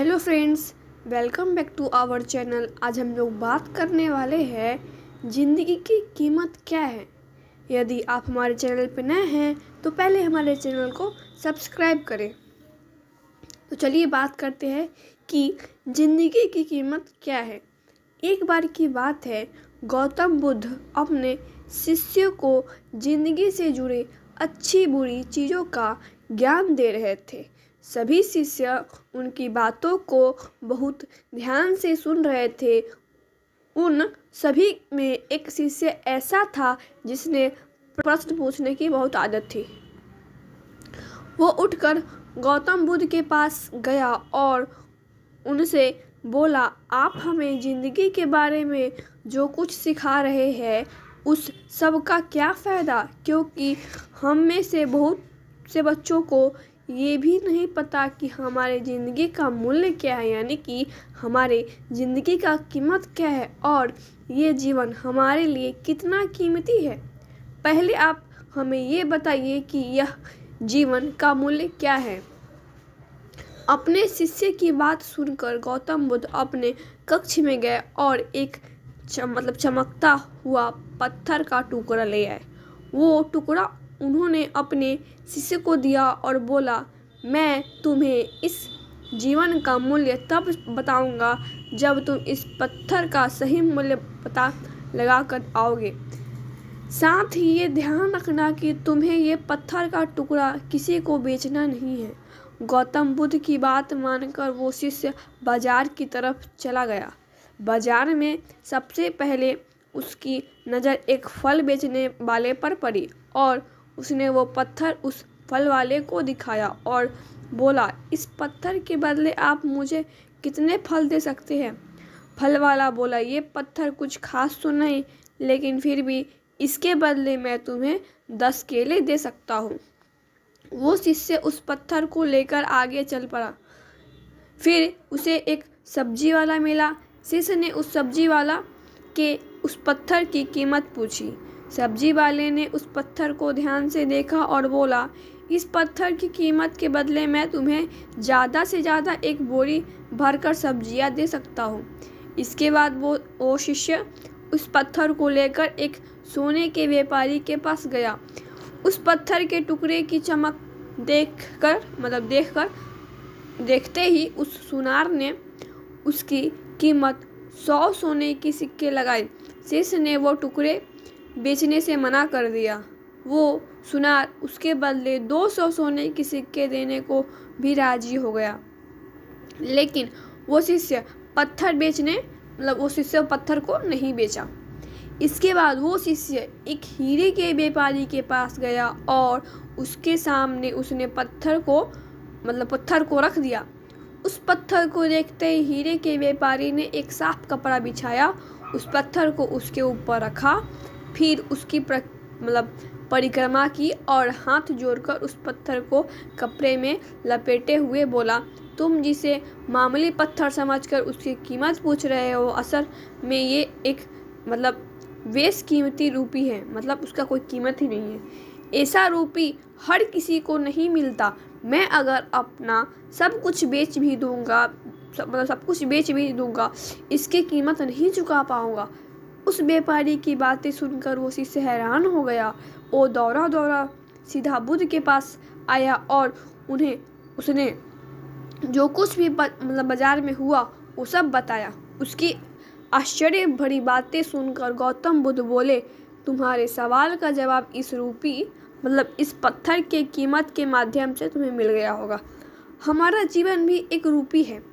Hello friends, welcome back to our channel. आज हम लोग बात करने वाले हैं ज़िंदगी की कीमत क्या है। यदि आप हमारे चैनल पर नए हैं तो पहले हमारे चैनल को सब्सक्राइब करें। तो चलिए बात करते हैं कि ज़िंदगी की कीमत क्या है। एक बार की बात है, गौतम बुद्ध अपने शिष्यों को ज़िंदगी से जुड़े अच्छी बुरी चीज़ों का ज्ञान दे रहे थे। सभी शिष्य उनकी बातों को बहुत ध्यान से सुन रहे थे। उन सभी में एक शिष्य ऐसा था जिसने प्रश्न पूछने की बहुत आदत थी। वो उठकर गौतम बुद्ध के पास गया और उनसे बोला, आप हमें ज़िंदगी के बारे में जो कुछ सिखा रहे हैं उस सब का क्या फ़ायदा, क्योंकि हम में से बहुत से बच्चों को ये भी नहीं पता कि हमारे ज़िंदगी का मूल्य क्या है, यानी कि हमारे ज़िंदगी का कीमत क्या है और ये जीवन हमारे लिए कितना कीमती है। पहले आप हमें ये बताइए कि यह जीवन का मूल्य क्या है। अपने शिष्य की बात सुनकर गौतम बुद्ध अपने कक्ष में गए और एक चमकता हुआ पत्थर का टुकड़ा ले आए। वो टुकड़ा उन्होंने अपने शिष्य को दिया और बोला, मैं तुम्हें इस जीवन का मूल्य तब बताऊंगा जब तुम इस पत्थर का सही मूल्य पता लगा कर आओगे। साथ ही ये ध्यान रखना कि तुम्हें ये पत्थर का टुकड़ा किसी को बेचना नहीं है। गौतम बुद्ध की बात मानकर वो शिष्य बाजार की तरफ चला गया। बाजार में सबसे पहले उसकी नज़र एक फल बेचने वाले पर पड़ी और उसने वो पत्थर उस फल वाले को दिखाया और बोला, इस पत्थर के बदले आप मुझे कितने फल दे सकते हैं। फल वाला बोला, ये पत्थर कुछ खास तो नहीं, लेकिन फिर भी इसके बदले मैं तुम्हें 10 केले दे सकता हूँ। वो शिष्य उस पत्थर को लेकर आगे चल पड़ा। फिर उसे एक सब्जी वाला मिला। शिष्य ने उस सब्जी वाला के उस पत्थर की कीमत पूछी। सब्जी वाले ने उस पत्थर को ध्यान से देखा और बोला, इस पत्थर की कीमत के बदले मैं तुम्हें ज़्यादा से ज़्यादा एक बोरी भरकर सब्जियां दे सकता हूँ। इसके बाद वो शिष्य उस पत्थर को लेकर एक सोने के व्यापारी के पास गया। उस पत्थर के टुकड़े की चमक देखते ही उस सुनार ने उसकी कीमत 100 सोने की सिक्के लगाए। शिष्य ने वो टुकड़े बेचने से मना कर दिया। वो सुनार उसके बदले 200 सोने की सिक्के देने को भी राजी हो गया। लेकिन वो शिष्य पत्थर को नहीं बेचा। इसके बाद वो शिष्य एक हीरे के व्यापारी के पास गया और उसके सामने उसने पत्थर को रख दिया। उस पत्थर को देखते ही हीरे के व्यापारी ने एक साफ कपड़ा बिछाया, उस पत्थर को उसके ऊपर रखा, फिर उसकी परिक्रमा की और हाथ जोड़कर उस पत्थर को कपड़े में लपेटे हुए बोला, तुम जिसे मामूली पत्थर समझकर उसकी कीमत पूछ रहे हो, असल में ये एक बेशकीमती रूपी है, उसका कोई कीमत ही नहीं है। ऐसा रूपी हर किसी को नहीं मिलता। मैं अगर अपना सब कुछ बेच भी दूंगा इसकी कीमत नहीं चुका पाऊंगा। उस व्यापारी की बातें सुनकर वो शिष्य हैरान हो गया। वो दौड़ा सीधा बुद्ध के पास आया और उसने जो कुछ भी बाजार में हुआ वो सब बताया। उसकी आश्चर्य भरी बातें सुनकर गौतम बुद्ध बोले, तुम्हारे सवाल का जवाब इस पत्थर के कीमत के माध्यम से तुम्हें मिल गया होगा। हमारा जीवन भी एक रूपी है।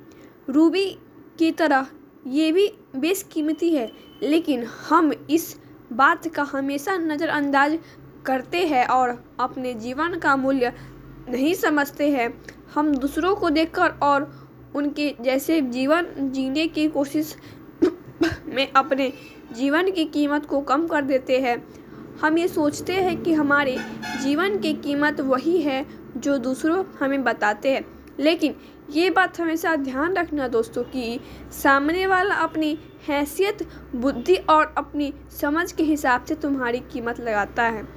रूबी की तरह ये भी बेशकीमती है, लेकिन हम इस बात का हमेशा नज़रअंदाज करते हैं और अपने जीवन का मूल्य नहीं समझते हैं। हम दूसरों को देखकर और उनके जैसे जीवन जीने की कोशिश में अपने जीवन की कीमत को कम कर देते हैं। हम ये सोचते हैं कि हमारे जीवन की कीमत वही है जो दूसरों हमें बताते हैं, लेकिन ये बात हमेशा ध्यान रखना दोस्तों कि सामने वाला अपनी हैसियत, बुद्धि और अपनी समझ के हिसाब से तुम्हारी कीमत लगाता है।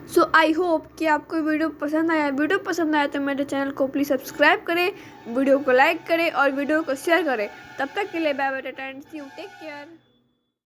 सो आई होप कि आपको वीडियो पसंद आया तो मेरे चैनल को प्लीज़ सब्सक्राइब करें, वीडियो को लाइक करें और वीडियो को शेयर करें। तब तक के लिए बाय बाय, टेक केयर।